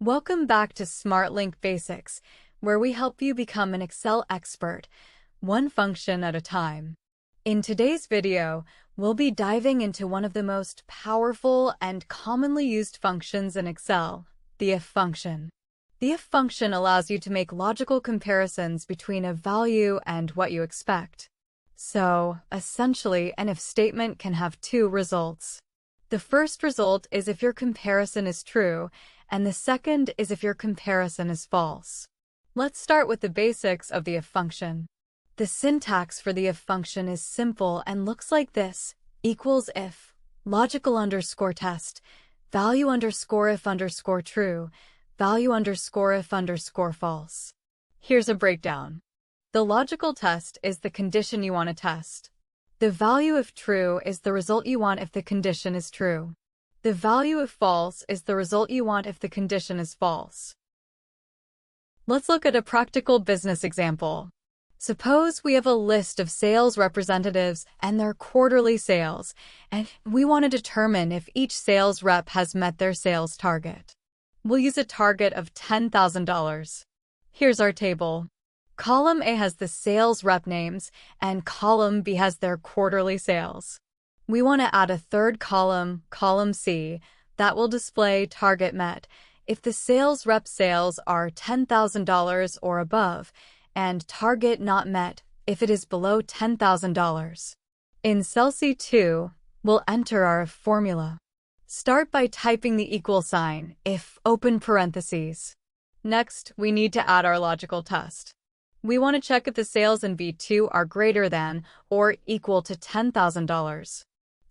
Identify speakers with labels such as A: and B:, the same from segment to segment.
A: Welcome back to SmartLink Basics, where we help you become an Excel expert, one function at a time. In today's video, we'll be diving into one of the most powerful and commonly used functions in Excel, the if function. The if function allows you to make logical comparisons between a value and what you expect. So, essentially, an if statement can have two results. The first result is if your comparison is true, and the second is if your comparison is false. Let's start with the basics of the if function. The syntax for the if function is simple and looks like this: equals if, logical underscore test, value underscore if underscore true, value underscore if underscore false. Here's a breakdown. The logical test is the condition you want to test. The value if true is the result you want if the condition is true. The value if false is the result you want if the condition is false. Let's look at a practical business example. Suppose we have a list of sales representatives and their quarterly sales, and we want to determine if each sales rep has met their sales target. We'll use a target of $10,000. Here's our table. Column A has the sales rep names, and column B has their quarterly sales. We want to add a third column, column C, that will display target met if the sales rep sales are $10,000 or above, and target not met if it is below $10,000. In cell C2, we'll enter our if formula. Start by typing the equal sign, if open parentheses. Next, we need to add our logical test. We want to check if the sales in B2 are greater than or equal to $10,000.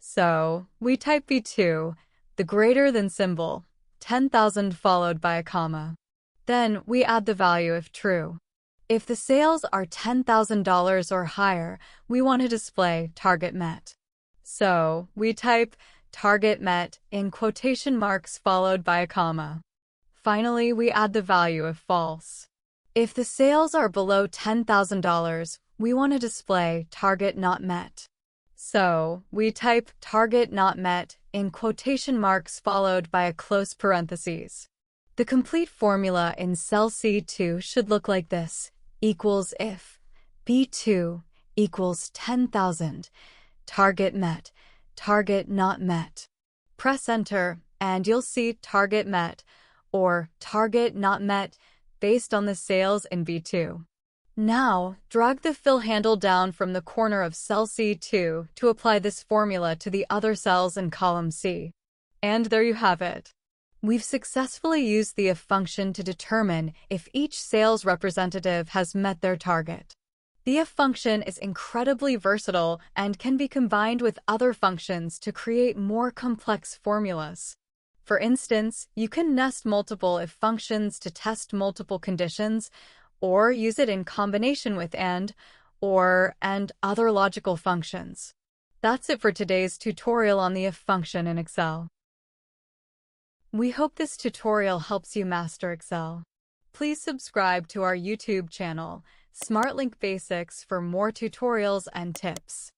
A: So, we type B2, the greater than symbol, 10,000 followed by a comma. Then, we add the value if true. If the sales are $10,000 or higher, we want to display target met. So, we type target met in quotation marks followed by a comma. Finally, we add the value if false. If the sales are below $10,000, we want to display target not met. So, we type target not met in quotation marks followed by a close parentheses. The complete formula in cell C2 should look like this: equals if B2 equals 10,000, target met, target not met. Press enter, and you'll see target met or target not met based on the sales in B2. Now, drag the fill handle down from the corner of cell C2 to apply this formula to the other cells in column C. And there you have it. We've successfully used the if function to determine if each sales representative has met their target. The if function is incredibly versatile and can be combined with other functions to create more complex formulas. For instance, you can nest multiple if functions to test multiple conditions, or use it in combination with and, or, and other logical functions. That's it for today's tutorial on the if function in Excel. We hope this tutorial helps you master Excel. Please subscribe to our YouTube channel, SmartLink Basics, for more tutorials and tips.